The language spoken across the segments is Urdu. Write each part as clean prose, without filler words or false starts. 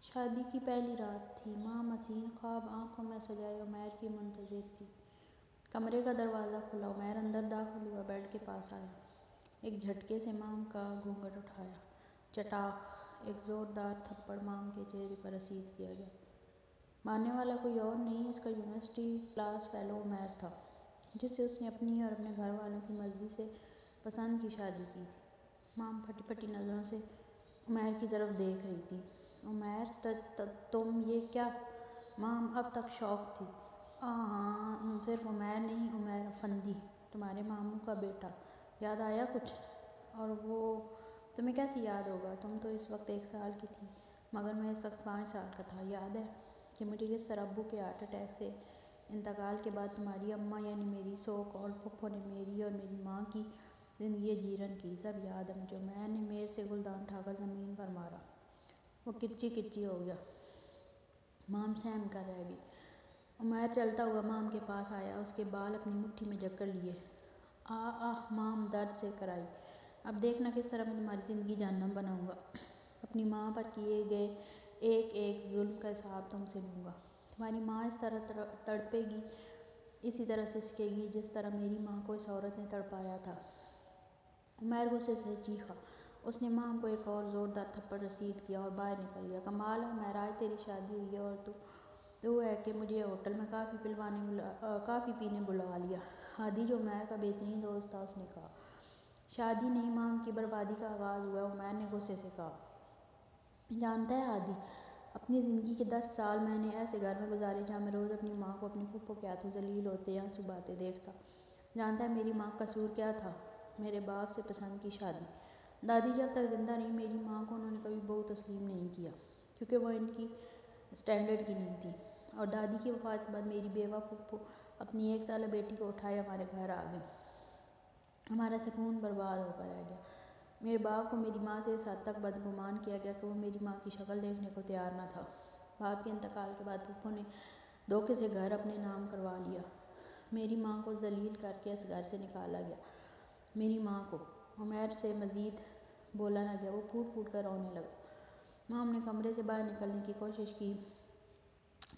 شادی کی پہلی رات تھی۔ مام حسین خواب آنکھوں میں سجائے عمیر کی منتظر تھی۔ کمرے کا دروازہ کھلا، عمیر اندر داخل ہوا، بیڈ کے پاس آیا۔ ایک جھٹکے سے مام کا گھونگھٹ اٹھایا۔ چٹاخ! ایک زوردار تھپڑ مام کے چہرے پر رسید کیا گیا۔ مارنے والا کوئی اور نہیں، اس کا یونیورسٹی کلاس فیلو عمیر تھا، جسے اس نے اپنی اور اپنے گھر والوں کی مرضی سے پسند کی شادی کی تھی۔ مام پھٹی پھٹی نظروں سے عمیر کی طرف دیکھ رہی تھی۔ عمیر تم یہ کیا؟ مام اب تک شاک تھی۔ ہاں، صرف عمیر نہیں، عمیر افندی، تمہارے ماموں کا بیٹا۔ یاد آیا کچھ؟ اور وہ تمہیں کیسے یاد ہوگا؟ تم تو اس وقت 1 سال کی تھی، مگر میں اس وقت 5 سال کا تھا۔ یاد ہے کہ مجھے کس طرح ابو کے ہارٹ اٹیک سے انتقال کے بعد تمہاری اماں یعنی میری سو کالڈ پھپھو نے میری اور میری ماں کی زندگی جیرن کی؟ سب یاد ہے مجھے۔ عمیر نے میز سے گلدان اٹھا کر زمین پر مارا۔ وہ کرچی کرچی ہو گیا۔ مام سہم کر رہ گئی۔ عمیر چلتا ہوا مام کے پاس آیا، اس کے بال اپنی مٹھی میں جکڑ لیے۔ مام درد سے کرائی۔ اب دیکھنا کس طرح میں تمہاری زندگی جہنم بناؤں گا۔ اپنی ماں پر کیے گئے ایک ایک ظلم کا حساب تم سے لوں گا۔ تمہاری ماں اس طرح تڑپے گی، اسی طرح سسکے گی، جس طرح میری ماں کو اس عورت نے تڑپایا تھا۔ عمیر غصے سے چیخا۔ اس نے مام کو ایک اور زوردار تھپڑ رسید کیا اور باہر نکل گیا۔ کمال ہے عمیر، آج تیری شادی ہوئی ہے اور تو ہے کہ مجھے ہوٹل میں کافی پینے بلوا لیا۔ ہادی جو عمیر کا بہترین دوست تھا، اس نے کہا۔ شادی نہیں، مام کی بربادی کا آغاز ہوا ہے، عمیر نے غصے سے کہا۔ جانتا ہے ہادی، اپنی زندگی کے 10 سال میں نے ایسے گھر میں گزارے جہاں میں روز اپنی ماں کو اپنی پھپھو کے ہاتھوں ذلیل ہوتے آنسو بہاتے دیکھتا۔ جانتا ہے میری ماں کا قصور کیا تھا؟ میرے باپ سے پسند کی شادی۔ دادی جب تک زندہ رہی، میری ماں کو انہوں نے کبھی بہو تسلیم نہیں کیا، کیونکہ وہ ان کی اسٹینڈرڈ کی نہیں تھی۔ اور دادی کی وفات کے بعد میری بیوہ پھپھو اپنی 1 سالہ بیٹی کو اٹھائے ہمارے گھر آ گئیں۔ ہمارا سکون برباد ہو کر رہ گیا۔ میرے باپ کو میری ماں سے اس حد تک بدگمان کیا گیا کہ وہ میری ماں کی شکل دیکھنے کو تیار نہ تھا۔ باپ کے انتقال کے بعد پھپھو نے دھوکے سے گھر اپنے نام کروا لیا۔ میری ماں کو ذلیل کر کے اس گھر سے نکالا گیا۔ میری ماں کو… عمیر سے مزید بولا نہ گیا، وہ پھوٹ پھوٹ کر رونے لگا۔ مام نے کمرے سے باہر نکلنے کی کوشش کی،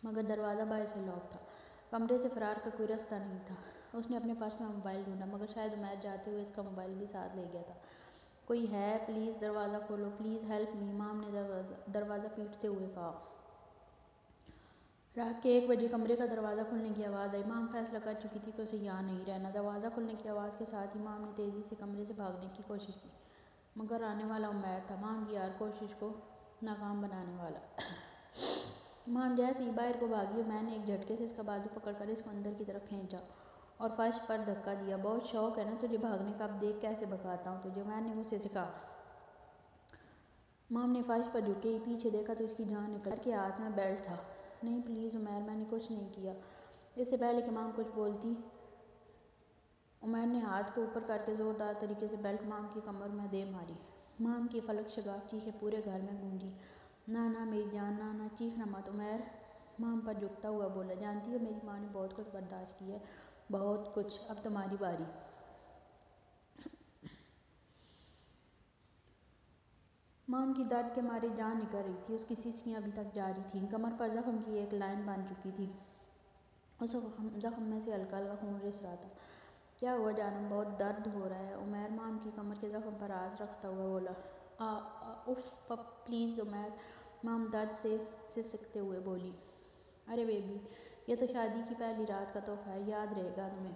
مگر دروازہ باہر سے لاک تھا۔ کمرے سے فرار کا کوئی رستہ نہیں تھا۔ اس نے اپنے پرس میں موبائل ڈھونڈا، مگر شاید عمیر جاتے ہوئے اس کا موبائل بھی ساتھ لے گیا تھا۔ کوئی ہے؟ پلیز دروازہ کھولو، پلیز ہیلپ می، مام نے دروازہ پیٹتے ہوئے کہا۔ رات کے 1 بجے کمرے کا دروازہ کھلنے کی آواز آئی۔ مام فیصلہ کر چکی تھی کہ اسے یہاں نہیں رہنا۔ دروازہ کھلنے کی آواز کے ساتھ ہی مام نے تیزی سے کمرے سے بھاگنے کی کوشش کی، مگر آنے والا عمیر تھا، مام کی ہر کوشش کو ناکام بنانے والا۔ مام جیسے ہی باہر کو بھاگی، عمیر نے ایک جھٹکے سے اس کا بازو پکڑ کر اس کو اندر کی طرف کھینچا اور فرش پر دھکا دیا۔ بہت شوق ہے نا تجھے بھاگنے کا، اب دیکھ کیسے بھگاتا ہوں تجھے، عمیر نے غصے سے کہا۔ مام نے فرش پر جھک کے ہی پیچھے دیکھا تو اس کی جان نکل گئی۔ عمیر کے ہاتھ میں بیلٹ تھا۔ نہیں پلیز عمیر، میں نے کچھ نہیں کیا۔ اس سے پہلے کہ مام کچھ بولتی، عمیر نے ہاتھ کو اوپر کر کے زوردار طریقے سے بیلٹ مام کی کمر میں دے ماری۔ مام کی فلک شگاف چیخیں پورے گھر میں گونجیں۔ نہ نہ میری جان، نہ نہ، چیخنا مت۔ عمیر مام پر جھکتا ہوا بولا۔ جانتی ہو میری ماں نے بہت کچھ برداشت کیا ہے، بہت کچھ، اب تمہاری باری۔ مام کی درد کے مارے جان نکل رہی تھی، اس کی سسکیاں ابھی تک جاری تھیں، کمر پر زخم کی ایک لائن بن چکی تھی، اس زخم میں سے ہلکا ہلکا خون رس رہا تھا۔ کیا ہوا جانم، بہت درد ہو رہا ہے؟ عمیر مام کی کمر کے زخم پر ہاتھ رکھتا ہوا بولا۔ اف پلیز عمیر، مام درد سے سسکتے ہوئے بولی۔ ارے بیبی، یہ تو شادی کی پہلی رات کا تحفہ ہے، یاد رہے گا تمہیں۔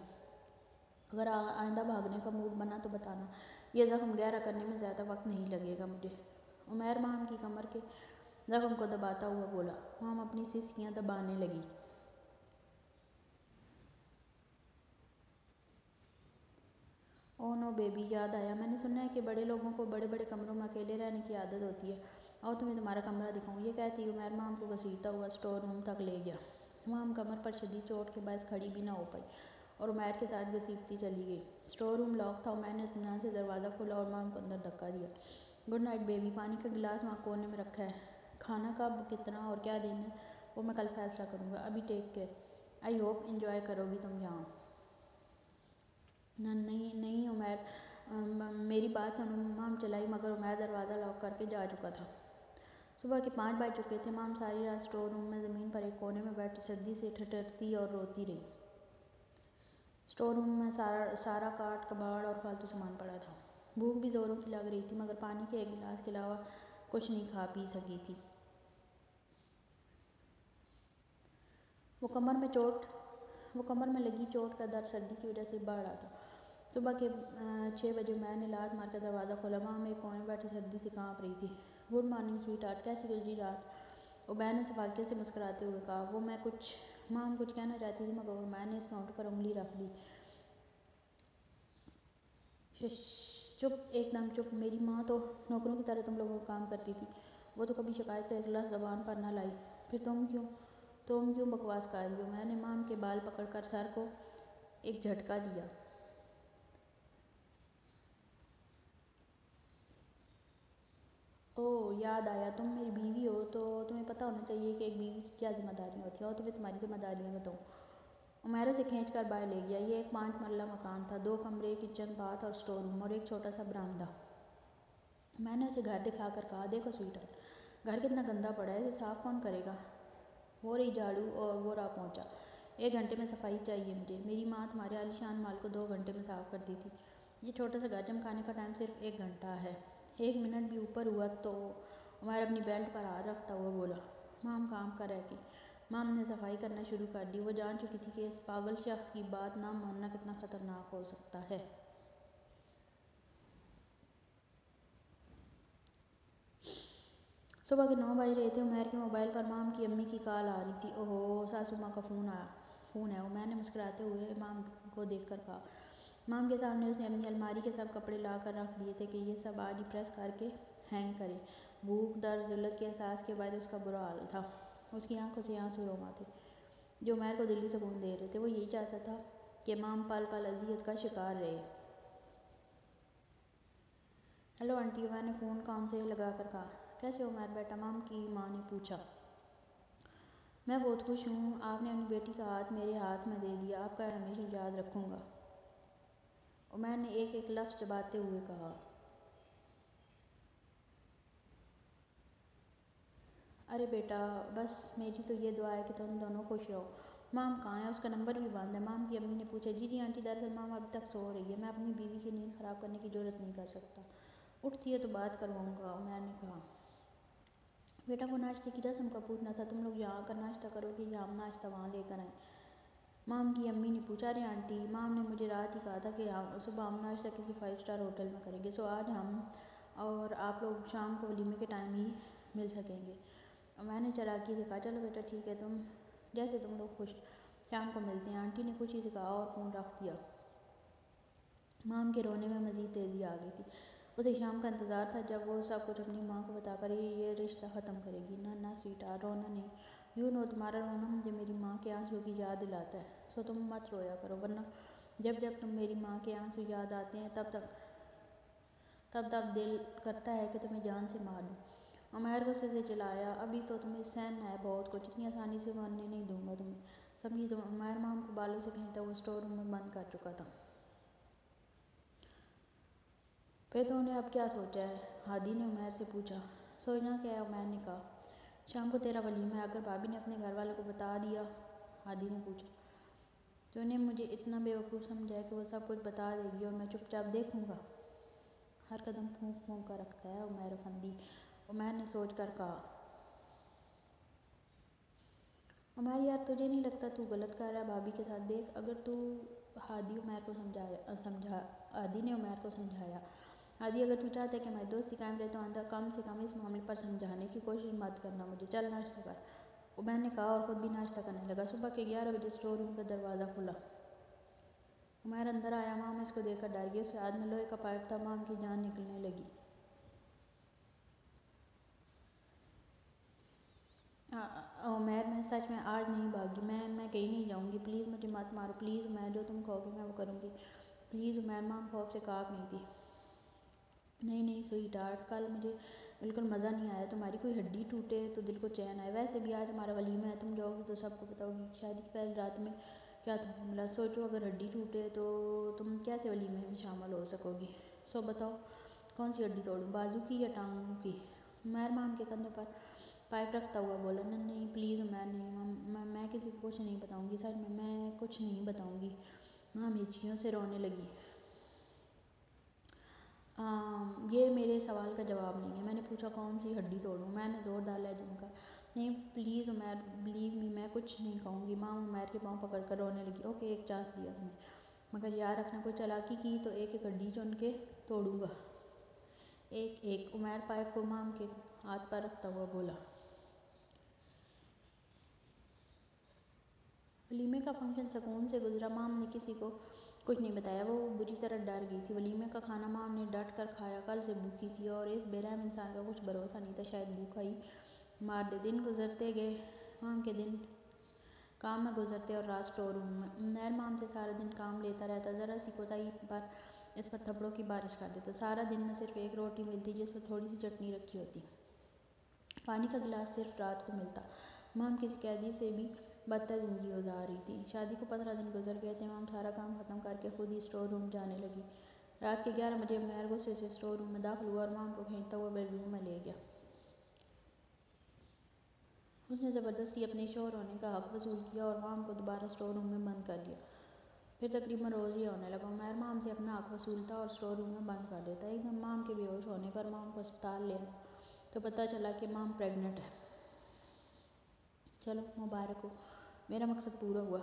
اگر آئندہ بھاگنے کا موڈ بنا تو بتانا، یہ زخم گہرا کرنے میں زیادہ وقت نہیں لگے گا مجھے۔ عمیر مام کی کمر کے زخم کو دباتا ہوا بولا۔ مام اپنی سسکیاں دبانے لگی۔ او نو بیبی، یاد آیا؟ میں نے سنا ہے کہ بڑے لوگوں کو بڑے بڑے کمروں میں اکیلے رہنے کی عادت ہوتی ہے۔ آؤ تمہیں تمہارا کمرہ دکھاؤں۔ یہ کہتے ہی عمیر مام کو گھسیٹتا ہوا اسٹور روم تک لے گیا۔ مام کمر پر شدید چوٹ کے باعث کھڑی بھی نہ ہو پائی اور عمیر کے ساتھ گھسیٹتی چلی گئی۔ اسٹور روم لاک تھا۔ عمیر نے اطمینان سے دروازہ کھولا اور مام کو اندر دھکا دیا۔ گڈ نائٹ بیبی، پانی کا گلاس وہاں کونے میں رکھا ہے، کھانا کب، کتنا اور کیا دینا ہے وہ میں کل فیصلہ کروں گا۔ ابھی take care, I hope enjoy کرو گی تم یہاں۔ نہیں عمیر، میری بات سنو۔ مام چلائی، مگر عمیر دروازہ لاک کر کے جا چکا تھا۔ صبح کے 5 بج چکے تھے۔ مام ساری رات اسٹور روم میں زمین پر ایک کونے میں بیٹھ سردی سے ٹھٹرتی اور روتی رہی۔ اسٹور روم میں سارا کاٹ کباڑ اور فالتو سامان پڑا تھا۔ بھوک بھی زوروں کی لگ رہی تھی مگر پانی کے ایک گلاس کے علاوہ کچھ نہیں کھا پی سکی تھی۔ وہ کمر میں لگی چوٹ کا درد سردی کی وجہ سے بڑھ رہا تھا۔ صبح کے 6 بجے عمیر نے لات مار کر دروازہ کھولا۔ مام ایک کونے میں بیٹھی سردی سے کانپ رہی تھی۔ گڈ مارننگ سویٹ ہارٹ، کیسی گزری رات؟ عمیر نے شفقت سے مسکراتے ہوئے کہا۔ مام کچھ کہنا چاہتی تھی مگر عمیر نے اس کے ہونٹوں پر انگلی رکھ دی۔ چپ، ایک دم چپ۔ میری ماں تو نوکروں کی طرح تم لوگوں کا کام کرتی تھی۔ وہ تو کبھی شکایت کا ایک لفظ زبان پر نہ لائی۔ پھر تم کیوں بکواس کر رہی ہو؟ میں نے مام کے بال پکڑ کر سر کو ایک جھٹکا دیا۔ اوہ، یاد آیا، تم میری بیوی ہو تو تمہیں پتہ ہونا چاہیے کہ ایک بیوی کی کیا ذمہ داریاں ہوتی ہیں۔ اور تمہیں تمہاری ذمہ داریاں بتاؤں۔ عمیر اسے کھینچ کر باہر لے گیا۔ یہ ایک 5 مرلہ مکان تھا، 2 کمرے، کچن، باتھ اور اسٹور روم اور ایک چھوٹا سا برآمدہ۔ میں نے اسے گھر دکھا کر کہا، دیکھو سویٹ ہارٹ، گھر کتنا گندا پڑا ہے، اسے صاف کون کرے گا؟ وہ رہی جھاڑو اور وہ رہا پونچھا۔ 1 گھنٹے میں صفائی چاہیے مجھے۔ میری ماں تمہارے عالی شان مال کو 2 گھنٹے میں صاف کرتی تھی۔ یہ چھوٹا سا گھر چمکانے کا ٹائم صرف 1 گھنٹہ ہے۔ 1 منٹ بھی اوپر ہوا تو عمیر اپنی بیلٹ پر ہاتھ رکھتا ہوا بولا۔ مام کام کر رہ گئی۔ مام نے صفائی کرنا شروع کر دی۔ وہ جان چکی تھی کہ اس پاگل شخص کی بات نہ ماننا کتنا خطرناک ہو سکتا ہے۔ صبح کے 9 بج رہے تھے۔ عمیر کے موبائل پر مام کی امی کی کال آ رہی تھی۔ اوہو، ساسو ماں کا فون ہے، عمیر نے مسکراتے ہوئے مام کو دیکھ کر کہا۔ مام کے سامنے اس نے اپنی الماری کے سب کپڑے لا کر رکھ دیے تھے کہ یہ سب آج ہی پریس کر کے ہینگ کرے۔ بھوک، درد، ذلت کے احساس کے بعد اس کا برا حال تھا۔ اس کی آنکھوں سے آنسو رواں تھے جو عمیر کو دلی سکون دے رہے تھے۔ وہ یہی چاہتا تھا کہ مام پل پل اذیت کا شکار رہے۔ ہیلو آنٹی، عمیر نے فون کان سے لگا کر کہا۔ کیسے ہو عمیر بیٹا؟ مام کی ماں نے پوچھا۔ میں بہت خوش ہوں، آپ نے اپنی بیٹی کا ہاتھ میرے ہاتھ میں دے دیا، آپ کا ہمیشہ یاد رکھوں گا، عمیر نے ایک ایک لفظ چباتے ہوئے کہا۔ ارے بیٹا، بس میری تو یہ دعا ہے کہ تم دونوں خوش رہو۔ مام کہاں ہے؟ اس کا نمبر بھی بند ہے، مام کی امی نے پوچھا۔ جی آنٹی، دراصل مام ابھی تک سو رہی ہے، میں اپنی بیوی کی نیند خراب کرنے کی جرات نہیں کر سکتا۔ اٹھتی ہے تو بات کرواؤں گا، عمیر نے کہا۔ بیٹا، وہ ناشتے کی رسم کا پوچھنا تھا، تم لوگ یہاں آ کر ناشتہ کرو گے یا ہم ناشتہ وہاں لے کر آئیں؟ مام کی امی نے پوچھا۔ ارے آنٹی، مام نے مجھے رات ہی کہا تھا کہ صبح ہم ناشتہ کسی 5 اسٹار ہوٹل میں کریں گے، سو آج ہم اور آپ لوگ شام کو ولیمے کے ٹائم ہی مل سکیں گے۔ عمیر نے چالاکی سے کہا۔ چلو بیٹا ٹھیک ہے، جیسے تم لوگ خوش، شام کو ملتے ہیں، آنٹی نے خوشی سے کہا اور فون رکھ دیا۔ مام کے رونے میں مزید تیزی آ گئی تھی۔ اسے شام کا انتظار تھا جب وہ سب کچھ اپنی ماں کو بتا کر یہ رشتہ ختم کرے گی۔ نہ سویٹ ہارٹ، رونا نہیں، یو نو تمہارا رونا مجھے میری ماں کے آنسوؤں کی یاد دلاتا ہے، سو تم مت رویا کرو، ورنہ جب تم میری ماں کے آنسو یاد آتے ہیں تب دل کرتا ہے کہ تمہیں جان سے مار دوں۔ عمیر غصے سے چلایا۔ ابھی تو تمہیں سہنا ہے بہت کچھ، اتنی آسانی سے مرنے نہیں دوں گا تمہیں، سمجھی تم؟ عمیر مام کو بالوں سے کھینچتا ہوا اسٹور روم میں بند کر چکا تھا۔ پھر تم نے اب کیا سوچا ہے؟ ہادی نے عمیر سے پوچھا۔ سوچنا کیا ہے، عمیر نے کہا، شام کو تیرا ولیمہ ہے، اگر بھابی نے اپنے گھر والوں کو بتا دیا؟ ہادی نے پوچھا۔ تو انہیں مجھے اتنا بے وقوف سمجھا ہے کہ وہ سب کچھ بتا دے گی اور میں چپ چاپ دیکھوں گا؟ ہر قدم پھونک پھونک کر رکھتا ہے عمیر افندی، عمیر نے سوچ کر کہا۔ عمیر یار، تجھے نہیں لگتا تو غلط کر رہا ہے بھابی کے ساتھ؟ دیکھ اگر تو ہادی نے عمیر کو سمجھایا۔ ہادی، اگر تو چاہتا ہے کہ ہماری دوستی قائم رہے تو کم سے کم اس معاملے پر سمجھانے کی کوشش مت کرنا مجھے، چل ناشتہ کر، عمیر نے کہا اور خود بھی ناشتہ کرنے لگا۔ صبح کے 11 بجے اسٹور روم کا دروازہ کھلا۔ عمیر اندر آیا۔ مام اس کو دیکھ کر ڈر گئی، اس کے ہاتھ میں لوہے کا پائپ تھا۔ مام کی جان نکلنے لگی۔ عمیر، میں سچ میں آج نہیں بھاگی، میں کہیں نہیں جاؤں گی، پلیز مجھے مت مارو، پلیز عمیر، جو تم کہو گے میں وہ کروں گی، پلیز عمیر۔ مام خوف سے کانپ رہی تھی۔ نہیں سویٹ ہارٹ، کل مجھے بالکل مزہ نہیں آیا، تمہاری کوئی ہڈی ٹوٹے تو دل کو چین آئے، ویسے بھی آج ہمارا ولیمہ ہے، تم جاؤ گی تو سب کو بتاؤ گی کہ شادی کی پہلی رات میں کیا تمہیں ملا، سوچو اگر ہڈی ٹوٹے تو تم کیسے ولیمے میں شامل ہو سکو گی؟ سو بتاؤ کون سی ہڈی توڑوں، بازو کی یا ٹانگوں کی؟ عمیر مام کے کندھے پر پائپ رکھتا ہوا بولا، نہیں پلیز عمیر نہیں، میں کسی کو کچھ نہیں بتاؤں گی، سچ میں کچھ نہیں بتاؤں گی۔ مام ہچکیوں سے رونے لگی۔ یہ میرے سوال کا جواب نہیں ہے۔ میں نے پوچھا کون سی ہڈی توڑوں؟ میں نے زور دار لہجے میں کہا، نہیں پلیز عمیر بلیو می، میں کچھ نہیں کہوں گی۔ مام عمیر کے پاؤں پکڑ کر رونے لگی۔ اوکے ایک چانس دیا تمہیں، مگر یاد رکھنا کوئی چالاکی کی تو ایک ایک ہڈی چن کے توڑوں گا، ایک ایک۔ عمیر پائپ کو مام کے ہاتھ پر رکھتا ہوا بولا۔ ولیمے کا فنکشن سکون سے گزرا۔ مام نے کسی کو کچھ نہیں بتایا، وہ بری طرح ڈر گئی تھی۔ ولیمے کا کھانا مام نے ڈٹ کر کھایا، کل سے بھوکی تھی اور اس بے رحم انسان کا کچھ بھروسہ نہیں تھا، شاید بھوکا ہی مار دے۔ دن گزرتے گئے، مام کے دن کام میں گزرتے اور رات اسٹور روم میں۔ عمیر مام سے سارا دن کام لیتا رہتا، ذرا سی کوتاہی پر اس پر تھپڑوں کی بارش کر دیتا۔ سارا دن میں صرف ایک روٹی ملتی جس پر تھوڑی سی چٹنی رکھی ہوتی، پانی کا گلاس صرف رات کو ملتا۔ مام کسی قیدی سے بھی بدتر زندگی گزار رہی تھی۔ شادی کو 15 دن گزر گئے تھے۔ مام سارا کام ختم کر کے خود ہی اسٹور روم جانے لگی۔ رات کے 11 بجے عمیر غصے سے اسٹور روم میں داخل ہوا اور مام کو کھینچتا ہوا بیڈ روم میں لے گیا۔ اس نے زبردستی اپنے شوہر ہونے کا حق وصول کیا اور مام کو دوبارہ اسٹور روم میں بند کر دیا۔ پھر تقریباً روز یہ ہونے لگا، عمیر مام سے اپنا حق وصولتا اور اسٹور روم میں بند کر دیتا۔ ایک دن مام کے بے ہوش ہونے پر مام کو ہسپتال لے آیا تو پتہ چلا کہ مام پریگننٹ ہے۔ چلو مبارک ہو، میرا مقصد پورا ہوا۔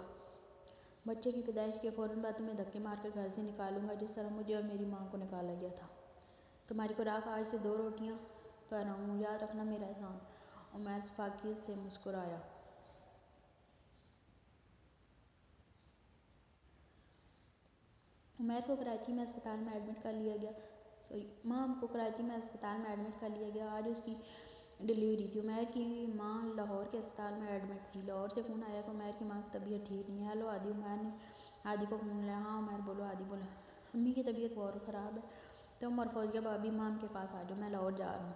بچے کی پیدائش کے فوراً بعد تمہیں دھکے مار کر گھر سے نکالوں گا، جس طرح مجھے اور میری ماں کو نکالا گیا تھا۔ تمہاری خوراک آج سے 2 روٹیاں کر رہا ہوں، یاد رکھنا میرا احسان۔ عمیر شفقت سے مسکرایا۔ عمیر کو کراچی میں اسپتال میں ایڈمٹ کر لیا گیا۔ مام کو کراچی میں اسپتال میں ایڈمٹ کر لیا گیا۔ آج اس کی ڈیلیوری تھی۔ عمیر کی ماں لاہور کے اسپتال میں ایڈمٹ تھی۔ لاہور سے فون آیا کہ عمیر کی ماں کی طبیعت ٹھیک نہیں ہے۔ ہیلو عادی، عمیر نے عادی کو فون لیا۔ ہاں عمیر بولو۔ عادی بولا، امی کی طبیعت بہت خراب ہے، تم اور فوزیہ بھابی مام کے پاس آ جاؤ، میں لاہور جا رہا ہوں۔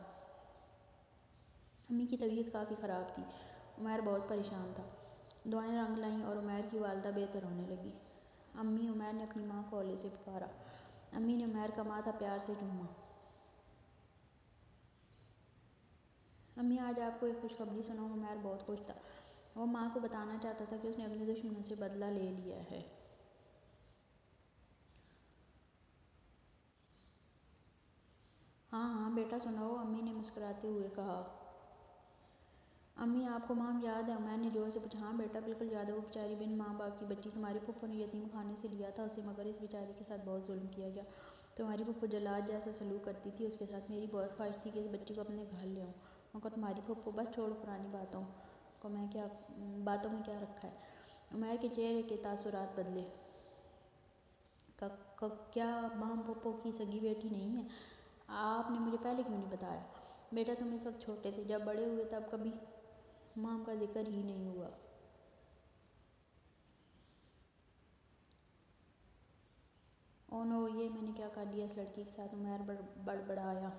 امی کی طبیعت کافی خراب تھی۔ عمیر بہت پریشان تھا۔ دعائیں رنگ لائیں اور عمیر کی والدہ بہتر ہونے لگی۔ امی، عمیر نے اپنی ماں کو ہولے سے پکارا۔ امی نے عمیر کا ماتھا پیار سے چوما۔ امی آج آپ کو ایک خوشخبری سناؤں؟ عمیر بہت خوش تھا۔ وہ ماں کو بتانا چاہتا تھا کہ اس نے اپنے دشمنوں سے بدلہ لے لیا ہے۔ ہاں ہاں بیٹا سناؤ، امی نے مسکراتے ہوئے کہا۔ امی آپ کو مام یاد ہے؟ عمیر نے زور سے پوچھا۔ ہاں بیٹا بالکل یاد ہے، وہ بیچاری بن ماں باپ کی بچی تمہاری پھپھو نے یتیم خانے سے لیا تھا اسے، مگر اس بیچاری کے ساتھ بہت ظلم کیا گیا۔ تمہاری پھپھو جلاد جیسا سلوک کرتی تھی اس کے ساتھ۔ میری بہت خواہش تھی کہ اس بچی کو اپنے گھر لے آؤں، مگر تمہاری پھپھو، بس چھوڑو پرانی باتوں میں کیا رکھا ہے۔ عمیر کے چہرے کے تاثرات بدلے۔ کیا مام پھپھو کی سگی بیٹی نہیں ہے؟ آپ نے مجھے پہلے کیوں نہیں بتایا؟ بیٹا تم اس وقت چھوٹے تھے، جب بڑے ہوئے تب کبھی مام کا ذکر ہی نہیں ہوا۔ او نو، یہ میں نے کیا کر دیا اس لڑکی کے ساتھ؟ عمیر بڑبڑایا۔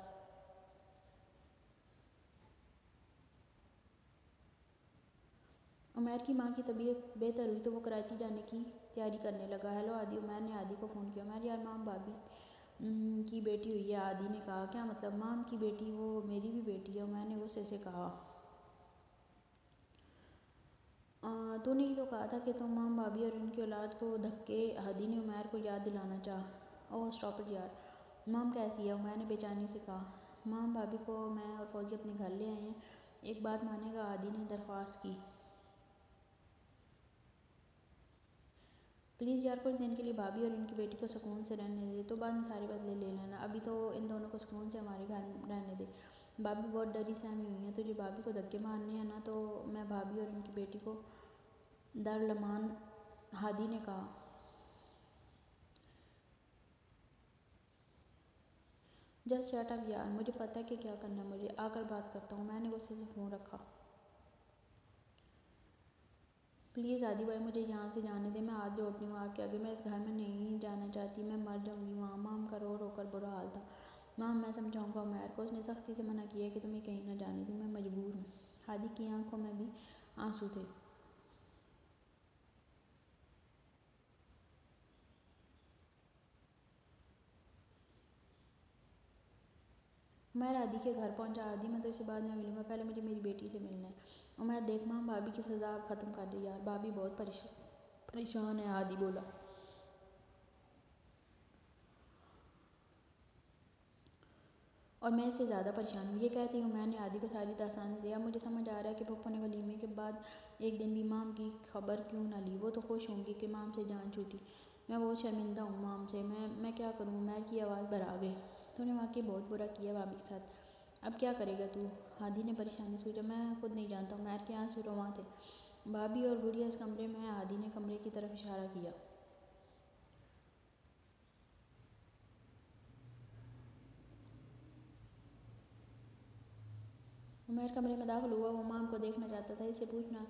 عمیر کی ماں کی طبیعت بہتر ہوئی تو وہ کراچی جانے کی تیاری کرنے لگا۔ ہیلو عادی، عمیر نے عادی کو فون کیا۔ عمیر یار مام بھابی کی بیٹی ہوئی ہے، عادی نے کہا۔ کیا مطلب؟ مام کی بیٹی؟ وہ میری بھی بیٹی ہے، عمیر نے غصے سے کہا۔ تو نے ہی تو کہا تھا کہ تم مام بھابی اور ان کی اولاد کو دھکے۔ عادی نے عمیر کو یاد دلانا چاہا۔ اوہ اسٹاپ اٹ یار، مام کیسی ہے؟ عمیر نے بے چینی سے کہا۔ مام بھابی کو میں اور فوزی اپنے گھر لے آئے ہیں، ایک بات مانے گا؟ عادی نے درخواست کی۔ پلیز یار کچھ دن کے لیے بھابی اور ان کی بیٹی کو سکون سے رہنے دے، تو بعد میں سارے بدلے لے لینا، ابھی تو ان دونوں کو سکون سے ہمارے گھر رہنے دے۔ بھابی بہت ڈری سہمی ہوئی ہیں، تجھے بھابی کو دھکے مارنے ہیں نا؟ تو میں بھابی اور ان کی بیٹی کو دارالامان، عادی نے کہا۔ جسٹ شٹ اپ یار، مجھے پتہ ہے کہ کیا کرنا ہے، مجھے آ کر بات کرتا ہوں۔ میں نے غصے سے فون رکھا۔ پلیز عادی بھائی مجھے یہاں سے جانے دیں، میں ہاتھ جوڑتی ہوں آپ کے آگے، میں اس گھر میں نہیں جانا چاہتی، میں مر جاؤں گی وہاں۔ مام کا رو رو کر برا حال تھا۔ مام میں سمجھاؤں گا عمیر کو، اس نے سختی سے منع کیا ہے کہ تمہیں کہیں نہ جانے دوں، میں مجبور ہوں۔ عادی کی آنکھوں میں بھی آنسو تھے۔ عمیر ہادی کے گھر پہنچا۔ ہادی میں تو اس سے بعد میں ملوں گا، پہلے مجھے میری بیٹی سے ملنا ہے۔ عمیر دیکھ مام، بھابھی کی سزا اب ختم کر دی یار، بھابھی بہت پریشان ہے، ہادی بولا۔ اور میں اس سے زیادہ پریشان ہوں، یہ کہتی ہوں میں نے ہادی کو ساری داستان دیا۔ اب مجھے سمجھ آ رہا ہے کہ پھپھو نے ولیمے کے بعد ایک دن بھی مام کی خبر کیوں نہ لی، وہ تو خوش ہوں گی کہ مام سے جان چھوٹی۔ میں بہت شرمندہ ہوں مام سے، میں کیا کروں؟ عمیر کی آواز بھر آ گئی۔ تو نے واقعی بہت برا کیا بھابھی کے ساتھ، اب کیا کرے گا تو؟ ہادی نے پریشانی سے پوچھا۔ میں خود نہیں جانتا۔ عمیر کے آنسو رواں تھے۔ بھابھی اور گڑیا اس کمرے میں ہیں، ہادی نے کمرے کی طرف اشارہ کیا۔ عمیر کمرے میں داخل ہوا، وہ مام کو دیکھنا چاہتا تھا، اس سے پوچھنا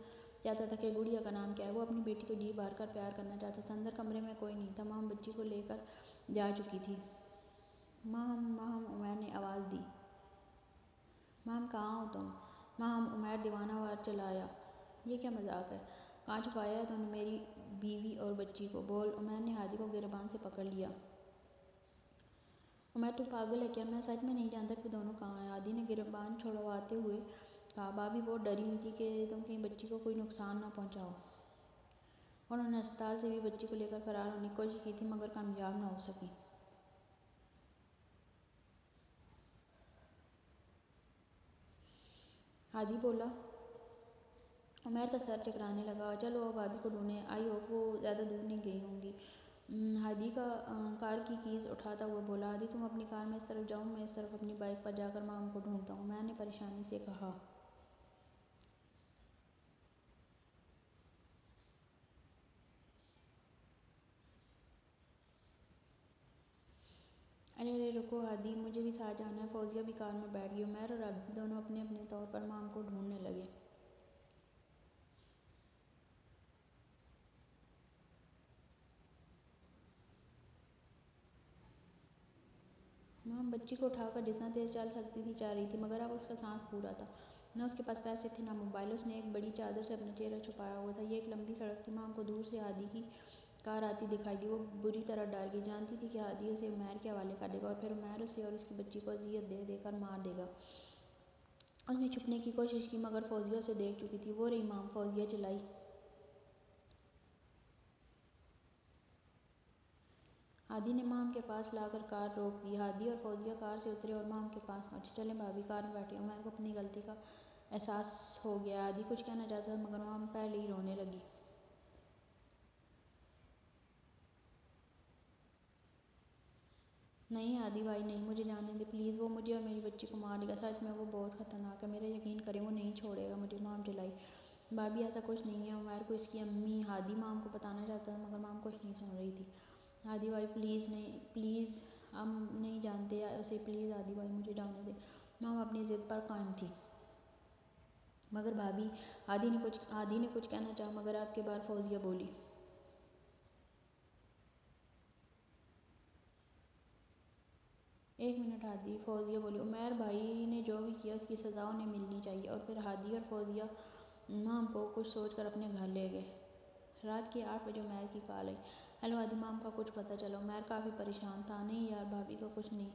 چاہتا تھا کہ گڑیا کا نام کیا ہے۔ وہ اپنی بیٹی کو جی بھر کر پیار کرنا چاہتا تھا۔ اندر کمرے میں کوئی نہیں تھا، مام بچی کو لے کر جا چکی تھی۔ مام مام، عمیر نے آواز دی۔ مام کہاں ہو تم؟ مام، عمیر دیوانہ وار چلایا۔ یہ کیا مذاق ہے؟ کہاں چھپایا ہے تم نے میری بیوی اور بچی کو؟ بول۔ عمیر نے ہادی کو گریبان سے پکڑ لیا۔ عمیر تو پاگل ہے کیا؟ میں سچ میں نہیں جانتا کہ دونوں کہاں ہیں، ہادی نے گریبان چھڑواتے ہوئے کہا۔ بھابھی بہت ڈری ہوئی تھی کہ تم کہیں بچی کو کوئی نقصان نہ پہنچاؤ۔ انہوں نے ہسپتال سے بھی بچی کو لے کر فرار ہونے کی کوشش کی تھی مگر کامیاب نہ ہو سکی۔ ہادی بولا۔ عمیر کا سر چکرانے لگا۔ چلو اب بھابھی کو ڈھونڈیں، آئی ہوپ وہ زیادہ دور نہیں گئی ہوں گی۔ ہادی کا کار کی کیز اٹھاتا ہوا بولا۔ ہادی تم اپنی کار میں اس طرف جاؤ، میں اس طرف اپنی بائیک پر جا کر مام کو ڈھونڈتا ہوں، عمیر نے پریشانی سے کہا۔ ارے ارے رکو ہادی، مجھے بھی ساتھ جانا ہے۔ فوزیہ بھی کار میں بیٹھ گئی۔ عمیر اور ہادی دونوں اپنے اپنے طور پر مام کو ڈھونڈنے لگے۔ مام بچی کو اٹھا کر جتنا تیز چل سکتی تھی چل رہی تھی، مگر اب اس کا سانس پھول رہا تھا۔ نہ اس کے پاس پیسے تھے نہ موبائل، اس نے ایک بڑی چادر سے اپنا چہرہ چھپایا ہوا تھا۔ یہ ایک لمبی سڑک تھی، مام کو دور سے ہادی کی کار آتی دکھائی دی۔ وہ بری طرح ڈر گئی، جانتی تھی کہ ہادی اسے عمیر کے حوالے کر دے گا اور پھر عمیر اسے اور اس کی بچی کو اذیت دے دے کر مار دے گا۔ اس نے چھپنے کی کوشش کی مگر فوزیہ اسے دیکھ چکی تھی۔ وہ رہی مام، فوزیہ چلائی۔ ہادی نے مام کے پاس لا کر کار روک دی۔ ہادی اور فوزیہ کار سے اترے اور مام کے پاس پہنچے۔ چلیں بھابھی، کار میں بیٹھیں۔ عمیر کو اپنی غلطی کا احساس ہو گیا۔ ہادی کچھ کہنا چاہتا تھا مگر مام پہلے ہی رونے لگی۔ نہیں ہادی بھائی نہیں، مجھے جانے دے پلیز، وہ مجھے اور میری بچی کو مار دے گا، سچ میں وہ بہت خطرناک ہے، میرا یقین کریں وہ نہیں چھوڑے گا مجھے، مام چلائی۔ بھابھی ایسا کچھ نہیں ہے، عمیر کو اس کی امی۔ ہادی مام کو بتانا چاہتا تھا مگر مام کچھ نہیں سن رہی تھی۔ ہادی بھائی پلیز نہیں، پلیز ہم نہیں جانتے اسے، پلیز ہادی بھائی مجھے جانے دیں۔ مام اپنی ضد پر قائم تھی۔ مگر بھابھی، ہادی نے کچھ کہنا چاہا مگر آپ کے بار فوزیہ بولی۔ ایک منٹ ہادی، فوزیہ بولی۔ عمیر بھائی نے جو بھی کیا اس کی سزا انہیں ملنی چاہیے۔ اور پھر ہادی اور فوزیہ مام کو کچھ سوچ کر اپنے گھر لے گئے۔ رات کے 8 بجے عمیر کی کال آئی۔ ہیلو ہادی، مام کا کچھ پتہ چلا؟ عمیر کافی پریشان تھا۔ نہیں یار، بھابھی کا کچھ نہیں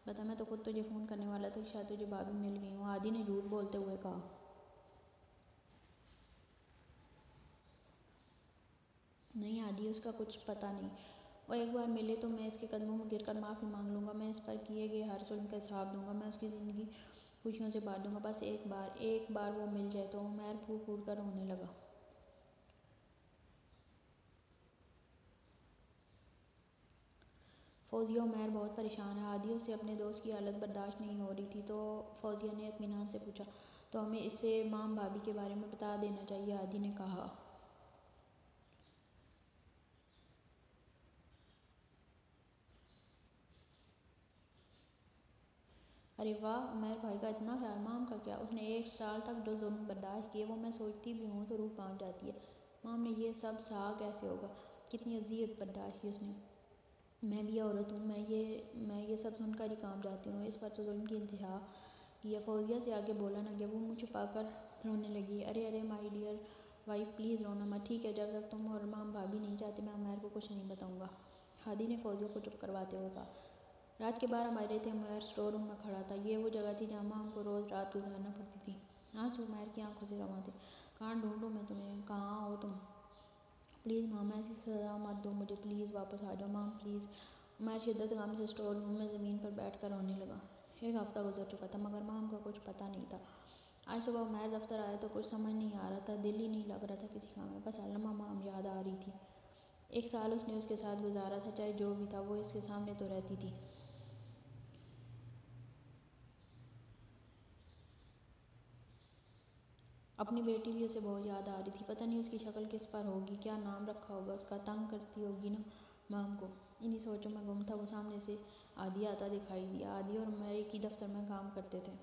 پتہ، میں تو خود تجھے فون کرنے والا تھا کہ شاید تجھے بھابھی مل گئی ہوں، ہادی نے جھوٹ بولتے ہوئے کہا۔ نہیں ہادی، اس کا کچھ پتہ نہیں، وہ ایک بار ملے تو میں اس کے قدموں میں گر کر معافی مانگ لوں گا، میں اس پر کیے گئے ہر ظلم کا حساب دوں گا، میں اس کی زندگی خوشیوں سے بھر دوں گا، بس ایک بار وہ مل جائے تو۔ عمیر پھوٹ پھوٹ کر رونے لگا۔ فوزیہ، عمیر بہت پریشان ہے، ہادی سے اپنے دوست کی حالت برداشت نہیں ہو رہی تھی تو فوزیہ نے اطمینان سے پوچھا۔ تو ہمیں اسے مام بھابھی کے بارے میں بتا دینا چاہیے، ہادی نے کہا۔ ارے واہ، عمیر بھائی کا اتنا خیال، مام کا کیا؟ اس نے 1 سال تک جو ظلم برداشت کیے وہ میں سوچتی بھی ہوں تو روح کانپ جاتی ہے۔ مام نے یہ سب سہا کیسے ہوگا؟ کتنی اذیت برداشت کی اس نے۔ میں بھی عورت ہوں، میں یہ سب سن کر ہی کانپ جاتی ہوں، اس پر تو ظلم کی انتہا کی ہے۔ فوزیہ سے آگے بولا نہ گیا، وہ منہ چھپا کر رونے لگی۔ ارے ارے مائی ڈیئر وائف، پلیز رونا مت، ٹھیک ہے؟ جب تک تم اور مام بھابھی نہیں چاہتے میں عمیر کو کچھ نہیں بتاؤں گا، ہادی نے فوزیہ کو چپ کرواتے ہوئے کہا۔ رات کے 12 بج رہے تھے۔ عمیر اسٹور روم میں کھڑا تھا۔ یہ وہ جگہ تھی جہاں مام کو روز رات گزارنا پڑتی تھی۔ آنسو عمیر کی آنکھوں سے رواں تھے۔ کہاں ڈھونڈوں میں تمہیں؟ کہاں ہو تم؟ پلیز مام، ایسی سزا مت دو مجھے، پلیز واپس آ جاؤ مام، پلیز۔ عمیر شدت غم سے اسٹور روم میں زمین پر بیٹھ کر رونے لگا۔ ایک ہفتہ گزر چکا تھا مگر مام کا کچھ پتہ نہیں تھا۔ آج صبح عمیر دفتر آیا تو کچھ سمجھ نہیں آ رہا تھا، دل ہی نہیں لگ رہا تھا کسی کام میں، بس علمہ مام یاد آ رہی تھی۔ 1 سال اس نے اس کے ساتھ گزارا تھا، چاہے جو بھی تھا وہ اس کے سامنے تو رہتی تھی۔ اپنی بیٹی بھی اسے بہت یاد آ رہی تھی، پتہ نہیں اس کی شکل کس پر ہوگی، کیا نام رکھا ہوگا اس کا، تنگ کرتی ہوگی نا مام کو۔ انہی سوچوں میں گم تھا، وہ سامنے سے عادی آتا دکھائی دیا۔ عادی اور عمیر ایک ہی دفتر میں کام کرتے تھے۔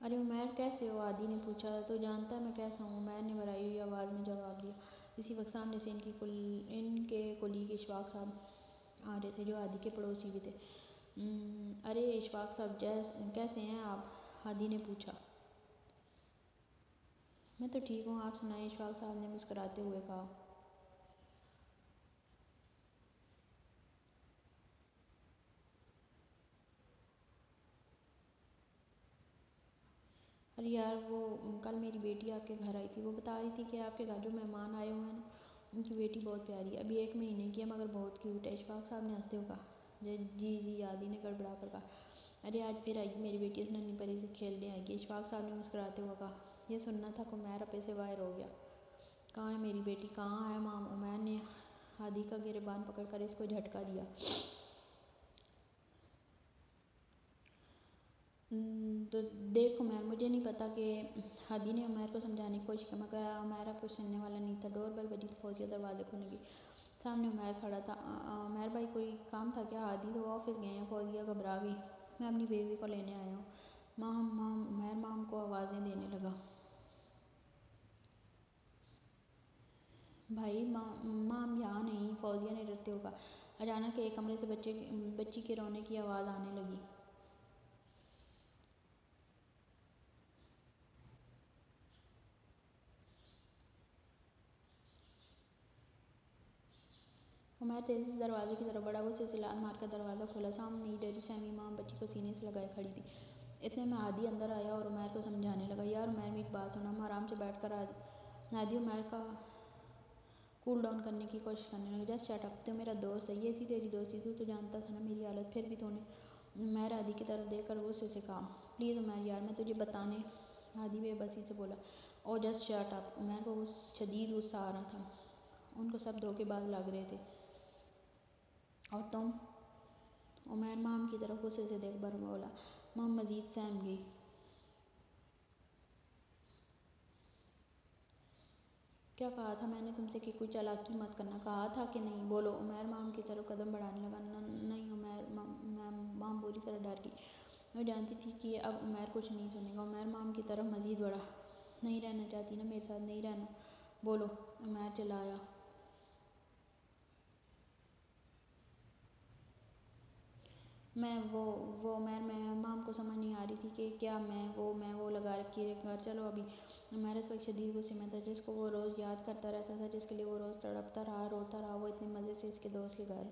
ارے عمیر کیسے ہو؟ عادی نے پوچھا۔ تو جانتا ہے میں کیسا ہوں، عمیر نے بھرائی ہوئی آواز میں جواب دیا۔ اسی وقت سامنے سے ان کے کولیگ اشفاق صاحب آ رہے تھے جو عادی کے پڑوسی بھی تھے۔ ارے اشفاق صاحب، کیسے ہیں آپ؟ عادی نے پوچھا۔ میں تو ٹھیک ہوں، آپ سنائیں، اشفاق صاحب نے مسکراتے ہوئے کہا۔ ارے یار، وہ کل میری بیٹی آپ کے گھر آئی تھی، وہ بتا رہی تھی کہ آپ کے گھر جو مہمان آئے ہوئے ہیں نا، ان کی بیٹی بہت پیاری ہے، ابھی 1 مہینے کی ہے مگر بہت کیوٹ ہے۔ اشفاق صاحب نے ہنستے ہوئے کہا۔ جی جی، عادی نے گڑبڑا کر کہا۔ ارے آج پھر آئے گی میری بیٹی، اس ننھی پری سے کھیلنے آئے گی، اشفاق صاحب نے مسکراتے ہوئے کہا۔ یہ سننا تھا کہ عمیر اپے سے باہر ہو گیا۔ کہاں ہے میری بیٹی، کہاں ہے مام؟ عمیر نے عادی کا گریبان پکڑ کر اس کو جھٹکا دیا۔ تو دیکھ عمیر، مجھے نہیں پتا کہ عادی نے عمیر کو سمجھانے کی کوشش کی مگر عمیر اب کچھ سننے والا نہیں تھا۔ ڈور بیل بجی تو فوزیہ دروازے کھولنے گئی۔ سامنے عمیر کھڑا تھا۔ عمیر بھائی، کوئی کام تھا کیا؟ عادی تو آفس گئے ہیں، فوزیہ گھبرا گئی۔ میں اپنی بیوی کو لینے آیا ہوں۔ مام مام، عمیر مام کو آوازیں دینے لگا۔ بھائی مام یہاں نہیں، فوزیہ نے ڈرتے ہوئے کہا۔ اچانک ایک کمرے سے بچی کے رونے کی آواز آنے لگی۔ عمیر تیزی سے دروازے کی طرف بڑھا، وہ سلسلہ مار کر دروازہ کھولا۔ سامنے ڈری سہمی مام بچی کو سینے سے لگائے کھڑی تھی۔ اتنے میں عادی اندر آیا اور عمیر کو سمجھانے لگا۔ یار عمیر، میری بات سن، ہم آرام سے بیٹھ کر عادی عمیر کا کول ڈاؤن کرنے کی کوشش کرنے لگا۔ جسٹ شٹ اپ، تو میرا دوست ہے، یہ تھی تیری دوستی، تو جانتا تھا نا میری حالت، پھر بھی تو نے۔ عمیر عادی کی طرف دیکھ کر غصے سے کہا۔ پلیز عمیر یار، میں تجھے بتانے۔ عادی بے بسی سے بولا۔ او جسٹ شٹ اپ۔ عمیر کو شدید غصہ آ رہا تھا، ان کو سب دھوکے باز لگ رہے تھے۔ اور تم؟ عمیر مام کی طرف غصے سے دیکھ کر بولا۔ مام مزید سہم گئی۔ کیا کہا تھا میں نے تم سے کہ کوئی چالاکی مت کرنا، کہا تھا کہ نہیں؟ بولو۔ عمیر مام کی طرف قدم بڑھانے لگا۔ نہیں عمیر، مام بری طرح ڈر گئی۔ وہ جانتی تھی کہ اب عمیر کچھ نہیں سنے گا۔ عمیر مام کی طرف مزید بڑھا۔ نہیں رہنا چاہتی نا میرے ساتھ، نہیں رہنا؟ بولو، عمیر چلایا۔ وہ عمیر، میں مام کو سمجھ نہیں آ رہی تھی کہ کیا میں وہ لگا رکھی گھر چلو ابھی۔ عمیر اس وقت شدید غصے میں تھا، جس کو وہ روز یاد کرتا رہتا تھا، جس کے لیے وہ روز تڑپتا رہا، روتا رہا۔ وہ اتنے مزے سے اس کے دوست کے گھر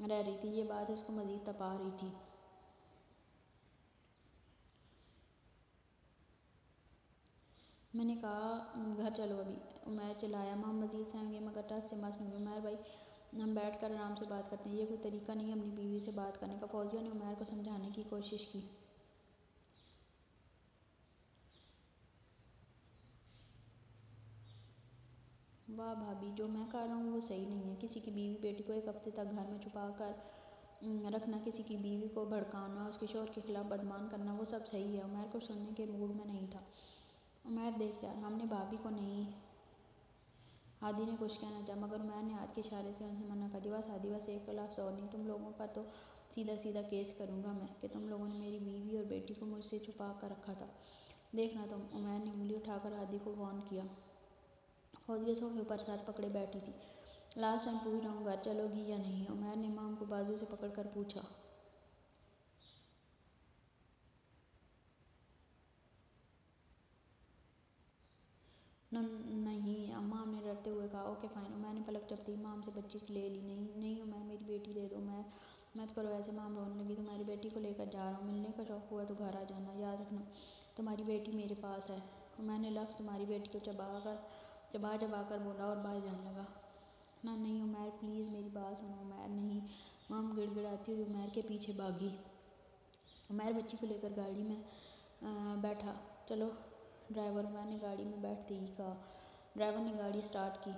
رہ رہی تھی، یہ بات اس کو مزید تپا رہی تھی۔ میں نے کہا گھر چلو ابھی، عمیر چلایا۔ مام مزید سہم گئی مگر ٹس سے مس نہیں ہوئی۔ عمیر بھائی، ہم بیٹھ کر آرام سے بات کرتے ہیں، یہ کوئی طریقہ نہیں اپنی بیوی سے بات کرنے کا۔ فوزیہ نے عمیر کو سمجھانے کی کوشش کی۔ واہ بھابی، جو میں کر رہا ہوں وہ صحیح نہیں ہے، کسی کی بیوی بیٹی کو 1 ہفتے تک گھر میں چھپا کر رکھنا، کسی کی بیوی کو بھڑکانا، اس کے شوہر کے خلاف بدگمان کرنا، وہ سب صحیح ہے؟ عمیر کچھ سننے کے موڈ میں نہیں تھا۔ عمیر دیکھ یار، ہم نے بھابی کو نہیں۔ عادی نے کچھ کہنا چاہا مگر عمیر نے ہاتھ کے اشارے سے اسے منع کر دیا۔ بس عادی، بس ایک لفظ اور نہیں، تم لوگوں پر تو سیدھا کیس کروں گا میں کہ تم لوگوں نے میری بیوی اور بیٹی کو مجھ سے چھپا کر رکھا تھا۔ دیکھنا تم۔ عمیر نے انگلی اٹھا کر عادی کو وارن کیا۔ فوزیہ صوفے پر سر پکڑے بیٹھی تھی۔ لاسٹ ٹائم پوچھ رہا ہوں، گھر چلو گی یا نہیں؟ عمیر نے مام کو بازو سے پکڑ کر پوچھا۔ نہیں، مام نے ڈرتے ہوئے کہا۔ Okay fine. عمیر نے پلک جھپکتے ہی مام سے بچی لے لی۔ نہیں عمیر، میری بیٹی دے دو۔ عمیر مت کرو ایسے، مام رونے لگی۔ تمہاری بیٹی کو لے کر جا رہا ہوں، ملنے کا شوق ہوا تو گھر آ جانا، یاد رکھنا تمہاری بیٹی میرے پاس ہے۔ عمیر نے لفظ تمہاری بیٹی کو چبا کر بولا اور باہر جانے لگا۔ نہیں عمیر پلیز میری بات سنو۔ عمیر نہیں۔ مام گڑ گڑاتی ہوئی عمیر کے پیچھے بھاگی۔ عمیر بچی کو لے کر گاڑی میں بیٹھا۔ چلو ڈرائیور، عمیر نے گاڑی میں بیٹھتے ہی کہا۔ ڈرائیور نے گاڑی سٹارٹ کی۔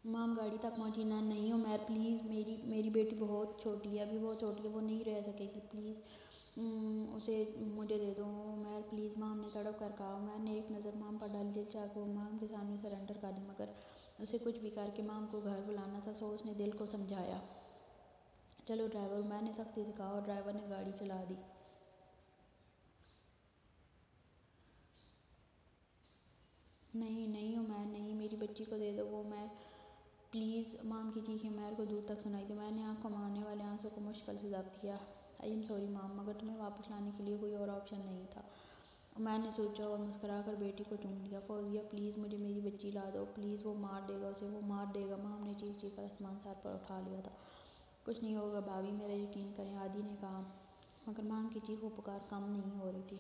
مام گاڑی تک پہنچی۔ نہیں عمیر پلیز، میری بیٹی بہت چھوٹی ہے، ابھی بہت چھوٹی ہے، وہ نہیں رہ سکے گی، پلیز اسے مجھے دے دو عمیر پلیز، مام نے تڑپ کر کہا۔ عمیر نے ایک نظر مام پر ڈالی، دل چاہا کہ وہ مام کے سامنے سرنڈر کر دے، مگر اسے کچھ بھی کر کے مام کو گھر بلانا تھا، سو اس نے دل کو سمجھایا۔ چلو ڈرائیور، عمیر نے سختی سے کہا اور ڈرائیور نے گاڑی چلا دی۔ نہیں عمیر نہیں، میری بچی کو دے دو وہ میں پلیز، مام کی چیخیں عمیر کو دور تک سنائی دی۔ عمیر نے آنکھوں میں آنے والے آنسوں کو مشکل سے ضبط کیا۔ آئی ایم سوری مام، مگر تمہیں واپس لانے کے لیے کوئی اور آپشن نہیں تھا۔ عمیر نے سوچا اور مسکرا کر بیٹی کو چوم لیا۔ فوزیہ پلیز مجھے میری بچی لا دو پلیز، وہ مار دے گا اسے، وہ مار دے گا۔ مام نے چیخ کر آسمان سر پر اٹھا لیا تھا۔ کچھ نہیں ہوگا بھابھی، میرا یقین کریں، ہادی نے کہا، مگر مام کی چیخ و پکار کم نہیں ہو رہی تھی۔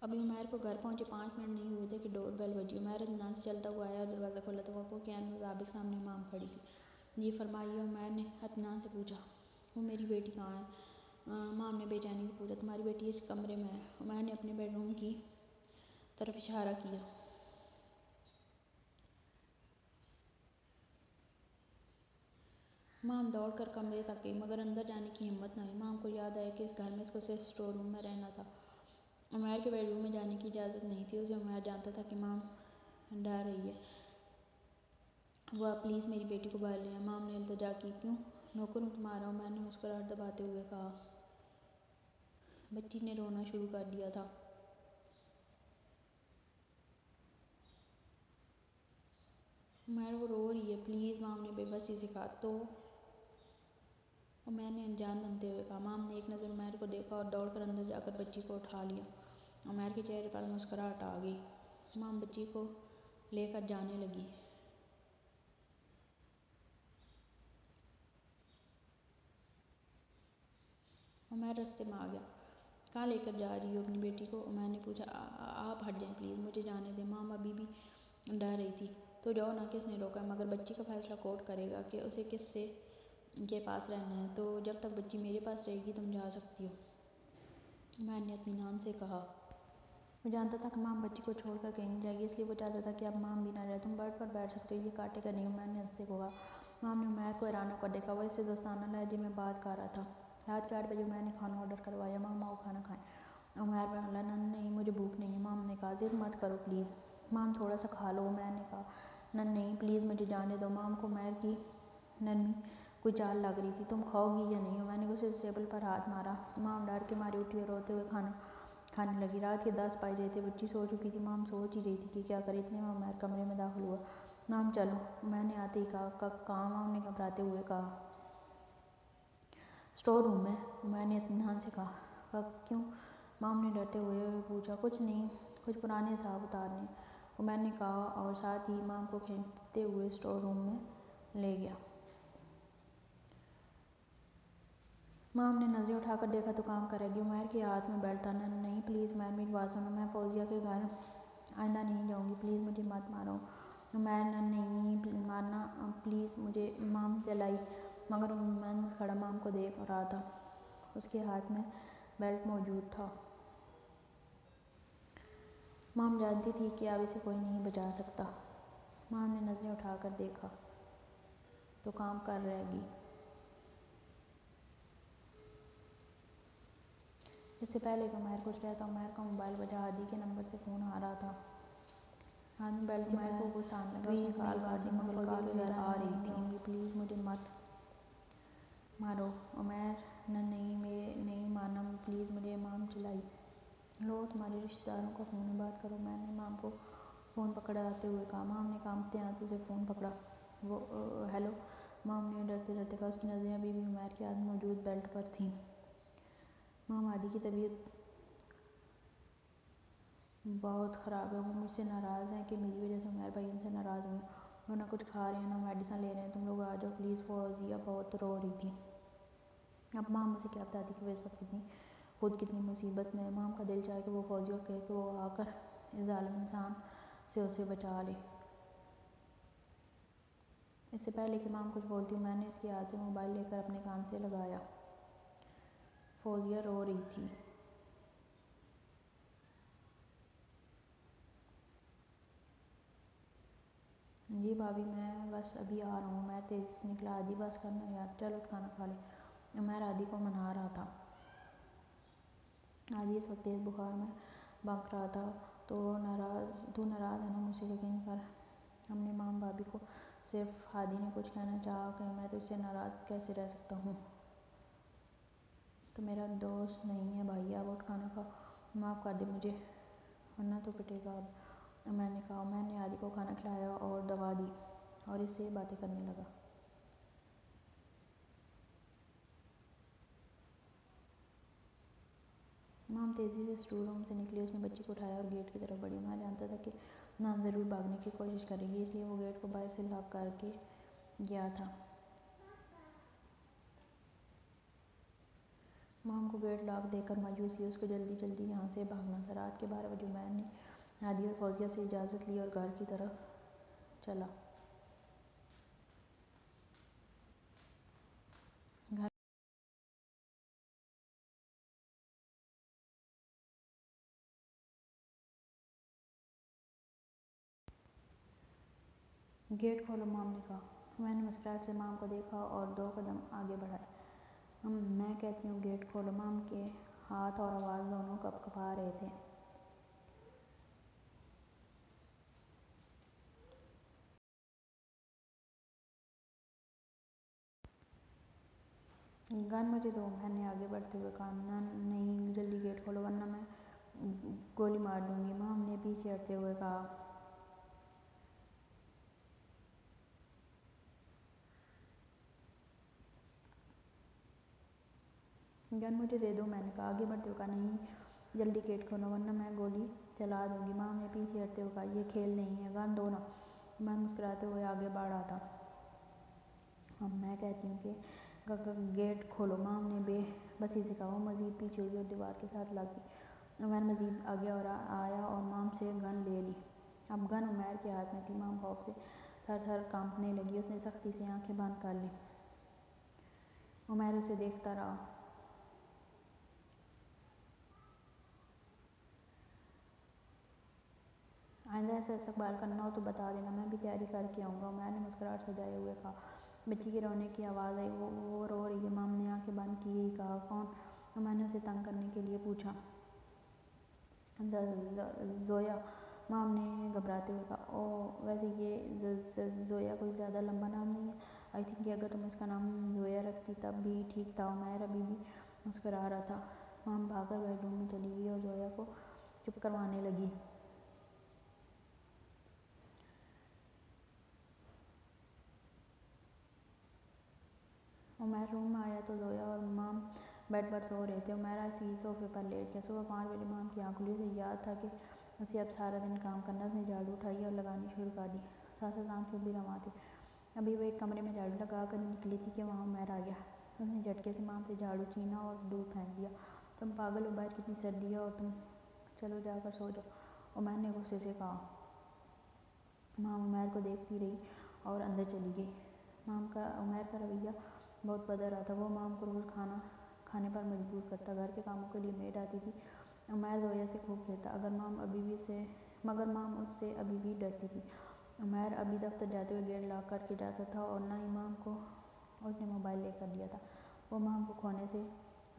ابھی عمیر کو گھر پہنچے 5 منٹ نہیں ہوئے تھے کہ ڈور بیل بجی۔ عمیر اطمینان سے چلتا ہوا آیا اور دروازہ کھولا تو توقع کے عین مطابق سامنے مام کھڑی تھی۔ جی فرمائیے، عمیر نے اطمینان سے پوچھا۔ وہ میری بیٹی کہاں ہے؟ مام نے بے چینی سے پوچھا۔ تمہاری بیٹی اس کمرے میں ہے۔ عمیر نے اپنے بیڈ روم کی طرف اشارہ کیا۔ مام دوڑ کر کمرے تک گئی، مگر اندر جانے کی ہمت نہ ہوئی۔ مام کو یاد آیا کہ اس گھر میں اس کو صرف اسٹور روم میں رہنا تھا، عمیر کے بیڈ روم میں جانے کی اجازت نہیں تھی اسے۔ عمیر جانتا تھا کہ مام ڈر رہی ہے، وہ آپ پلیز میری بیٹی کو باہر لے آئیں۔ مام نے التجا کی۔ کیوں؟ نوکر ہوں تمہارا، عمیر نے مسکراہٹ دباتے ہوئے کہا۔ بچی نے رونا شروع کر دیا تھا۔ عمیر وہ رو رہی ہے پلیز، مام نے بے بسی سے کہا۔ تو عمیر نے انجان بنتے ہوئے کہا۔ مام نے ایک نظر عمیر کو دیکھا اور دوڑ کر اندر جا کر بچی کو اٹھا لیا۔ عمیر کے چہرے پر مسکراہٹ آ گئی۔ مام بچی کو لے کر جانے لگی۔ عمیر رستے میں آ گیا۔ کہاں لے کر جا رہی ہو اپنی بیٹی کو؟ عمیر نے پوچھا۔ آپ ہٹ جائیں پلیز، مجھے جانے دیں۔ مام ابھی بھی ڈر رہی تھی۔ تو جاؤ نا، کس نے روکا ہے؟ مگر بچی کا فیصلہ کورٹ کرے گا کہ اسے کس کے پاس رہنا ہے، تو جب تک بچی میرے پاس رہے گی تم جا سکتی ہو، عمیر نے اطمینان سے کہا۔ وہ جانتا تھا کہ مام بچی کو چھوڑ کر کہیں نہیں جائے گی، اس لیے وہ چاہتا تھا کہ اب مام بھی نہ جائے۔ تم بیڈ پر بیٹھ سکتے ہو، یہ کاٹے گا نہیں، عمیر نے ہنستے ہوئے کہا۔ مام نے عمیر کو حیران ہو کر دیکھا۔ وہ اس سے دوستانہ لہجے میں بات کر رہا تھا۔ رات کے 8 بجے عمیر نے کھانا آرڈر کروایا۔ مام آؤ کھانا کھائیں۔ عمیر بولا نہیں مجھے بھوک نہیں ہے۔ مام نے کہا ضد مت کرو پلیز، مام تھوڑا سا کھا لو۔ عمیر نے کہا نہیں پلیز مجھے جانے دو۔ مام کو عمیر کی نرمی کوئی چال لگ رہی تھی۔ تم کھاؤ گی یا نہیں؟ عمیر نے غصے سے ٹیبل پر ہاتھ مارا۔ مام ڈر کے مارے اٹھی اور روتے ہوئے کھانا کھانے لگی۔ رات کے 10 بج رہے تھے، بچی سو چکی تھی۔ مام سوچ ہی رہی تھی کہ کیا کرے، اتنے میں عمیر کمرے میں داخل ہوا۔ مام چلو، عمیر نے آتے ہی کہا۔ کہاں؟ مام نے گھبراتے ہوئے کہا۔ اسٹور روم میں، عمیر نے اطمینان سے کہا۔ کیوں؟ مام نے ڈرتے ہوئے پوچھا۔ کچھ نہیں، کچھ پرانے حساب اتارنے، عمیر نے کہا اور ساتھ ہی مام کو کھینچتے ہوئے اسٹور روم میں لے گیا۔ مام نے نظریں اٹھا کر دیکھا تو کام کر رہ گئی۔ عمیر کے ہاتھ میں بیلٹ تھا۔ نہیں پلیز عمیر میری بات سنو، میں فوزیہ کے گھر آئندہ نہیں جاؤں گی، پلیز مجھے مت مارو۔ عمیر نہیں مارنا پلیز مجھے، مام چلائی، مگر عمیر کھڑا مام کو دیکھ رہا تھا، اس کے ہاتھ میں بیلٹ موجود تھا۔ مام جانتی تھی کہ اب اسے کوئی نہیں بچا سکتا۔ مام نے نظریں اٹھا کر دیکھا تو کام کر رہ گئی۔ اس سے پہلے کہ عمیر کچھ کہتا، عمیر کا موبائل بجا۔ ہادی کے نمبر سے فون آ رہا تھا۔ ہاتھ میں بیلٹ عمیر کو غصہ آنے لگا۔ اس نے کال کاٹ دی، مگر کال پھر آ رہی تھی۔ پلیز مجھے مت مارو۔ عمیر نہیں مارنا پلیز مجھے، مام چلائی۔ لو تمہارے رشتہ داروں کا فون ہے، بات کرو۔ عمیر نے مام کو فون پکڑاتے ہوئے کہا۔ مام نے کانپتے ہاتھوں سے فون پکڑا۔ ہیلو مام نے ڈرتے ڈرتے کہا۔ اس کی نظریں ابھی بھی عمیر کے ہاتھ میں موجود بیلٹ پر تھیں۔ مام، عادی کی طبیعت بہت خراب ہے، وہ مجھ سے ناراض ہیں کہ میری وجہ سے عمیر بھائی ان سے ناراض ہوئے، وہ نہ کچھ کھا رہے ہیں نہ میڈیسن لے رہے ہیں، تم لوگ آ جاؤ پلیز۔ فوزیہ بہت رو رہی تھی۔ اب مام مجھے کیا بتاتی کہ وہ اس وقت خود کتنی مصیبت میں ہے۔ مام کا دل چاہے کہ وہ فوزیہ کو کہے کہ وہ آ کر اس ظالم انسان سے اسے بچا لے۔ اس سے پہلے کہ مام کچھ بولتی میں نے اس کے ہاتھ سے موبائل لے کر اپنے کان سے لگایا۔ فوزیہ رو رہی تھی۔ جی بھابھی، میں بس ابھی آ رہا ہوں۔ عمیر تیزی سے نکلا۔ عادی بس کرنا یار، چل اٹھ کھانا کھا لے۔ عمیر عادی کو منا رہا تھا۔ عادی اس وقت تیز بخار میں بنک رہا تھا۔ تو ناراض ہے نا مجھ سے، یقین کر۔ ہم نے مام بھابھی کو صرف عادی نے کچھ کہنا چاہا کہ میں تجھ سے ناراض کیسے رہ سکتا ہوں؟ تو میرا دوست نہیں ہے بھائی، اب اٹھ کھانا کھا، معاف کر دے مجھے ورنہ تو پٹے گا اب۔ عمیر نے کہا۔ عمیر نے عادی کو کھانا کھلایا اور دوا دی اور اس سے باتیں کرنے لگا۔ مام تیزی سے اسٹور روم سے نکلی۔ اس نے بچی کو اٹھایا اور گیٹ کی طرف بڑھی۔ عمیر جانتا تھا کہ نان ضرور بھاگنے کی کوشش کرے گی، اس لیے وہ گیٹ کو باہر سے لاک کر کے گیا تھا۔ مام کو گیٹ لاک دیکھ کر مایوسی ہوئی۔ اس کو جلدی جلدی یہاں سے بھاگنا تھا۔ رات کے 12 بجے عمیر نے عادی اور فوزیہ سے اجازت لی اور گھر کی طرف چلا۔ گیٹ کھولو، مام نے کہا۔ عمیر نے مسکراہٹ سے مام کو دیکھا اور 2 قدم آگے بڑھائے۔ میں کہتی ہوں گیٹ کھولو۔ مام کے ہاتھ اور آواز دونوں کঁپا رہے تھے۔ گن مجھے دو، عمیر نے آگے بڑھتے ہوئے کہا۔ نہیں، جلدی گیٹ کھولو ورنہ میں گولی مار دوں گی، مام نے پیچھے ہٹتے ہوئے کہا۔ گن مجھے دے دو، میں نے کہا۔ آگے بڑھتے ہوئے کہا۔ نہیں، جلدی گیٹ کھولو ورنہ میں گولی چلا دوں گی، مام نے پیچھے ہٹتے ہوئے کہا۔ یہ کھیل نہیں ہے، گن دو نا۔ عمیر مسکراتے ہوئے آگے بڑھ رہا تھا۔ میں کہتی ہوں کہ گیٹ کھولو، مام نے بے بسی سے کہا۔ وہ مزید پیچھے ہوئی اور دیوار کے ساتھ لگ گئی۔ عمیر مزید آگے آیا اور مام سے گن لے لی۔ اب گن عمیر کے ہاتھ میں تھی۔ مام خوف سے تھر تھر کانپنے لگی۔ اس نے سختی سے آنکھیں بند کر لیں۔ عمیر اسے دیکھتا رہا۔ آئندہ ایسا استقبال کرنا ہو تو بتا دینا، میں بھی تیاری کر کے آؤں گا، عمیر نے مسکراہٹ سجائے ہوئے کہا۔ بچی کے رونے کی آواز آئی۔ وہ رو رہی ہے، مام نے آنکھیں بند کیے ہی کہا۔ کون؟ عمیر نے اسے تنگ کرنے کے لیے پوچھا۔ زویا، مام نے گھبراتے ہوئے کہا۔ اوہ، ویسے یہ زویا کوئی زیادہ لمبا نام نہیں ہے۔ آئی تھنک کہ اگر تم اس کا نام زویا رکھتی تب بھی ٹھیک تھا۔ عمیر ابھی بھی مسکرا رہا تھا۔ مام بھاگ کر بیڈ روم میں چلی گئی اور زویا کو چپ کروانے لگی۔ عمیر روم میں آیا تو زویا اور مام بیڈ پر سو رہے تھے۔ عمیر ایسے ہی صوفے پر لیٹ گیا۔ صبح 5 بجے مام کی آنکھ کھلی۔ اسے یاد تھا کہ اسے اب سارا دن کام کرنا ہے۔ اس نے جھاڑو اٹھائی اور لگانی شروع کر دی۔ ساتھ ساتھ آنکھیں بھی رواں تھیں۔ ابھی وہ ایک کمرے میں جھاڑو لگا کر ہی نکلی تھی کہ وہاں عمیر آ گیا۔ اس نے جھٹکے سے مام سے جھاڑو چھینا اور دور پھینک دیا۔ تم پاگل ہو، باہر کتنی سردی ہے اور تم… چلو جا کر سو جاؤ، عمیر نے غصے سے کہا۔ مام عمیر کو دیکھتی رہی اور اندر چلی گئی۔ عمیر کا رویہ بہت بدل رہا تھا۔ وہ مام کو روز کھانا کھانے پر مجبور کرتا، گھر کے کاموں کے لیے میڈ آتی تھی۔ عمیر زویا سے خوب کھیلتا مگر مام اس سے ابھی بھی ڈرتی تھی۔ عمیر ابھی دفتر جاتے ہوئے گیٹ لاک کر کے جاتا تھا اور نہ ہی مام کو اس نے موبائل لے کر دیا تھا۔ وہ مام کو کھونے سے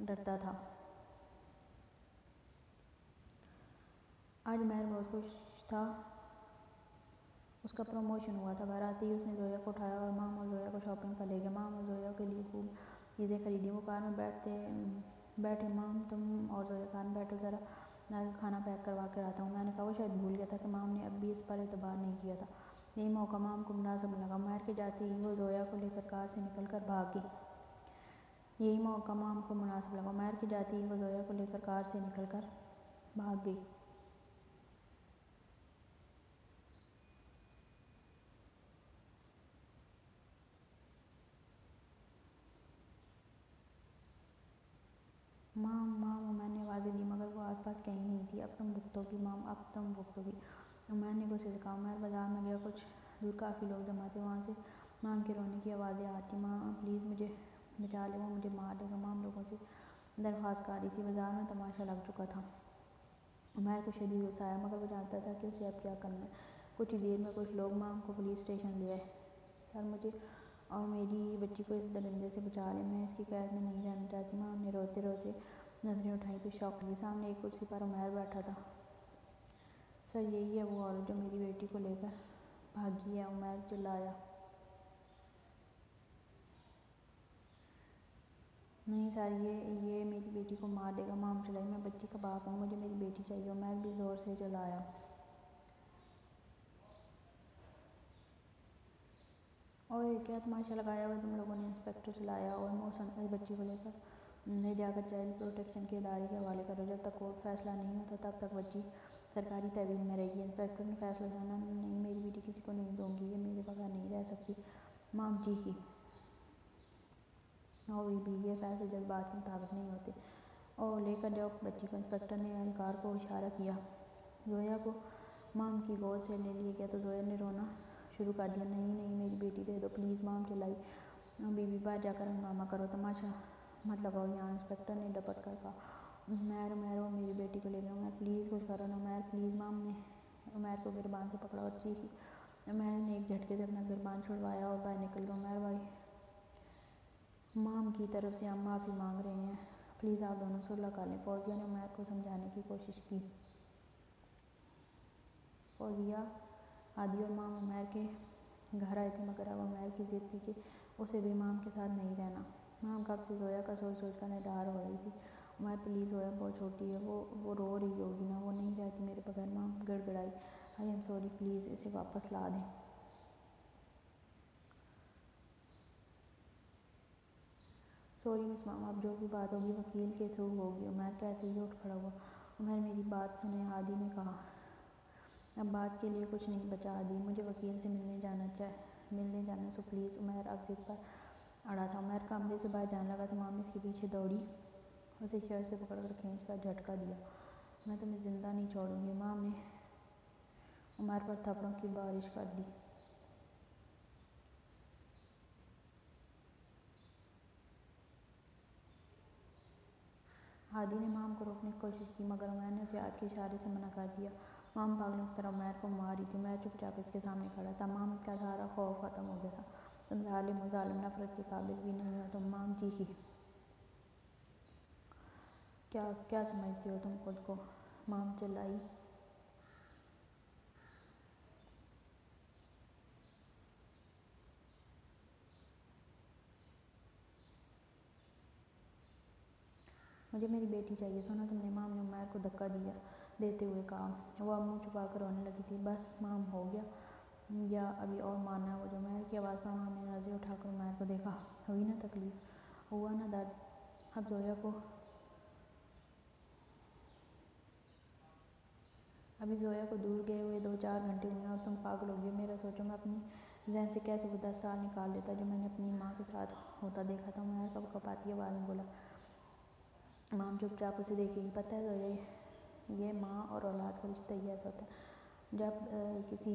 ڈرتا تھا۔ آج عمیر بہت خوش تھا۔ اس کا پروموشن ہوا تھا۔ گھر آتے ہی اس نے زویا کو اٹھایا اور مام اور زویا کو شاپنگ پر لے گیا۔ مام اور زویا کے لیے خوب چیزیں خریدیں۔ وہ کار میں بیٹھے۔ مام، تم اور زویا کار میں بیٹھو، ذرا میں کھانا پیک کروا کر آتا ہوں، میں نے کہا۔ وہ شاید بھول گیا تھا کہ مام نے اب بھی اس پر اعتبار نہیں کیا تھا۔ یہی موقع مام کو مناسب لگا، عمیر کے جاتے ہی وہ زویا کو لے کر کار سے نکل کر بھاگ گئی۔ یہی موقع مام کو مناسب لگا، عمیر کے جاتے ہی وہ زویا کو لے کر کار سے نکل کر بھاگ گئی۔ مام مام، عمیر نے آوازیں دی مگر وہ آس پاس کہیں نہیں تھی۔ اب تم بھگتو گی مام، اب تم بھگتو گی، عمیر نے غصے سے کہا۔ عمیر بازار میں گیا، کچھ دور کافی لوگ جمع تھے، وہاں سے مام کے رونے کی آوازیں آتی۔ ماں پلیز مجھے بچا لیں، وہ مجھے مار دے گا، مام لوگوں سے درخواست کر رہی تھی۔ بازار میں تماشا لگ چکا تھا۔ عمیر کو شدید غصہ آیا مگر وہ جانتا تھا کہ اسے اب کیا کرنا ہے۔ کچھ ہی دیر میں کچھ لوگ مام کو پولیس اسٹیشن لے آئے۔ سر، مجھے اور میری بچی کو اس درندے سے بچا لیں، میں اس کی قید میں نہیں رہنا چاہتی۔ مام نے روتے روتے نظریں اٹھائیں تو شاپ لی۔ سامنے ایک کرسی پر عمیر بیٹھا تھا۔ سر، یہی ہے وہ عورت جو میری بیٹی کو لے کر بھاگی ہے، عمیر چلایا۔ نہیں سر، یہ میری بیٹی کو مار دے گا، مام چلائی۔ میں بچی کا باپ ہوں، مجھے میری بیٹی چاہیے، عمیر بھی زور سے چلایا۔ اوئے، کیا تماشا لگایا ہوا ہے تم لوگوں نے، انسپکٹر چلایا۔ اور محسن، اس بچی کو لے جا کر چائلڈ پروٹیکشن کے ادارے کے حوالے کرو، جب تک کورٹ فیصلہ نہیں ہوتا تب تک بچی سرکاری تحویل میں رہے گی۔ انسپکٹر نے فیصلہ سنا۔ نہیں، میری بیٹی کسی کو نہیں دوں گی، یہ میرے بغیر نہیں رہ سکتی، مام چیخی۔ او بی بی، یہ فیصلے جذبات کے مطابق نہیں ہوتے۔ او، لے کر جاؤ بچی کو، انسپکٹر نے اہلکار کو اشارہ کیا۔ زویا کو مام کی گود سے لے لیا گیا تو زویا نے رونا شروع کر دیا۔ نہیں نہیں، میری بیٹی دے دو پلیز، مام چلائی۔ بی بی، باہر جا کر ہنگامہ کرو، تماشا مت لگاؤ یہاں، انسپکٹر نے ڈپٹ کر کہا۔ عمیر عمیر، وہ میری بیٹی کو لے گیا، عمیر پلیز کچھ کرو نا، عمیر پلیز۔ مام نے عمیر کو گربان سے پکڑا اور چیخی۔ عمیر نے ایک جھٹکے سے اپنا گربان چھڑوایا اور باہر نکل گیا۔ عمیر بھائی، مام کی طرف سے ہم معافی مانگ رہے ہیں، پلیز آپ دونوں صلح کر لیں۔ فوزیہ نے عمیر کو سمجھانے کی کوشش کی۔ فوزیہ، ہادی اور مام عمیر کے گھر آئے تھے مگر اب عمیر کی ضد تھی کہ اسے بھی مام کے ساتھ نہیں رہنا۔ مام کب سے زویا کا سوچ سوچ کر نڈھال ہو رہی تھی۔ عمیر پلیز، زویا بہت چھوٹی ہے، وہ رو رہی ہوگی نا، وہ نہیں رہتی میرے بغیر، مام گڑ گڑائی۔ آئی ایم سوری، پلیز اسے واپس لا دیں۔ سوری مس مام، اب جو بھی بات ہوگی وکیل کے تھرو ہوگی، عمیر کہتے ہی اٹھ کھڑا ہوا۔ عمیر میری بات سنیں، ہادی نے کہا۔ اب بات کے لیے کچھ نہیں بچا ہادی، مجھے وکیل سے ملنے جانا سو پلیز۔ عمیر اب ضد پر اڑا تھا۔ عمیر کمرے سے باہر جانے لگا تو مام اس کے پیچھے دوڑی، اسے شرٹ سے پکڑ کر کھینچ کر جھٹکا دیا۔ میں تمہیں زندہ نہیں چھوڑوں گی، مام نے عمیر پر تھپڑوں کی بارش کر دی۔ ہادی نے مام کو روکنے کی کوشش کی مگر عمیر نے اسے ہاتھ کے اشارے سے منع کر دیا۔ مام پاگلوں کی طرح عمیر کو مار رہی تھی۔ عمیر چپ چاپ اس کے سامنے کھڑا تھا۔ مام کا سارا خوف ختم ہو گیا تھا۔ تم ظالم ہو، ظالم، نفرت کے قابل بھی نہیں ہو تم، مام چیخی۔ کیا سمجھتی ہو تم خود کو، مام چلائی۔ مجھے میری بیٹی چاہیے، سنا تم نے، مام نے عمیر کو دھکا دیتے ہوئے کہا۔ وہ اب منہ چھپا کر رونے لگی تھی۔ بس مام، ہو گیا یا ابھی اور مارنا ہے مجھے؟ عمیر کی آواز پر مام نے نظریں اٹھا کر عمیر کو دیکھا۔ ہوئی نا تکلیف، ہوا نا درد، اب ابھی زویا کو دور گئے ہوئے 2-4 گھنٹے ہوئے ہیں اور تم پاگل ہو گئی ہو۔ میرا سوچو میں اپنے ذہن سے کیسے وہ 10 سال نکال دیتا جو میں نے اپنی ماں کے ساتھ ہوتا دیکھا تھا، عمیر کپکپاتی آواز میں بولا۔ مام چپ چاپ اسے دیکھ رہی۔ پتہ ہے زویا، یہ ماں اور اولاد کا رشتہ ہی ایسا ہوتا ہے، جب کسی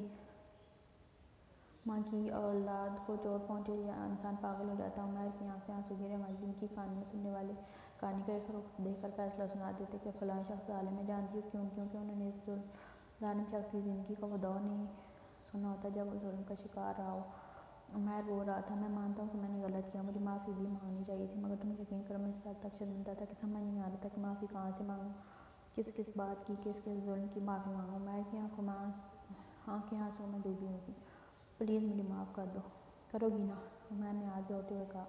ماں کی اولاد کو چوٹ پہنچے یا انسان پاگل ہو جاتا ہے۔ عمیر کی آنکھ سے آنسو گرے۔ ہماری زندگی کی کہانیاں سننے والے کہانی کا ایک رخ دیکھ کر فیصلہ سنا دیتے کہ فلاں شخص ظالم ہے۔ جانتی ہو کیوں؟ کیونکہ انہوں نے اس ظالم شخص کی زندگی کا وہ دور نہیں سنا ہوتا جب وہ ظلم کا شکار رہا ہو۔ عمیر رو رہا تھا۔ میں مانتا ہوں کہ میں نے غلط کیا، مجھے معافی بھی مانگنی چاہیے تھی، مگر تم یقین کرو میں اس حد تک شرمندہ تھا کہ سمجھ نہیں آ رہا تھا کہ معافی کہاں سے مانگوں، کس بات کی، کس ظلم کی معافی مانگوں۔ عمیر کی آنکھیں آنسوؤں میں ڈوبی ہوئی تھیں۔ پلیز مجھے معاف کر دو، کرو گی نا؟ عمیر نے ہاتھ جوڑتے ہوئے کہا۔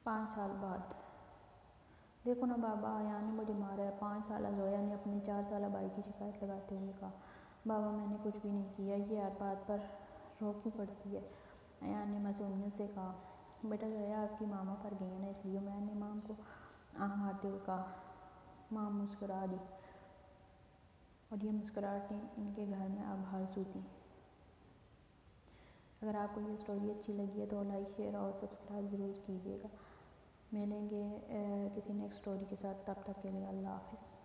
5 سال بعد دیکھو نا بابا، ایان نے مجھے مارا ہے۔ 5 سالہ زویا نے اپنے 4 سالہ بھائی کی شکایت لگاتے ہوئے کہا۔ بابا میں نے کچھ بھی نہیں کیا، یہ ہر بات پر روک کیوں پڑتی ہے؟ ایان نے معصومیت سے کہا۔ بیٹا زویا آپ کی ماما پر گئی ہے نا، اس لیے۔ عمیر نے مام کو آنکھ مارتے ہوئے کہا۔ مام مسکرا دی اور یہ مسکراہٹیں ان کے گھر میں اب ہر سو تھیں۔ اگر آپ کو یہ سٹوری اچھی لگی ہے تو لائک، شیئر اور سبسکرائب ضرور کیجیے گا۔ ملیں گے کسی نیکسٹ سٹوری کے ساتھ، تب تک کے لیے اللہ حافظ۔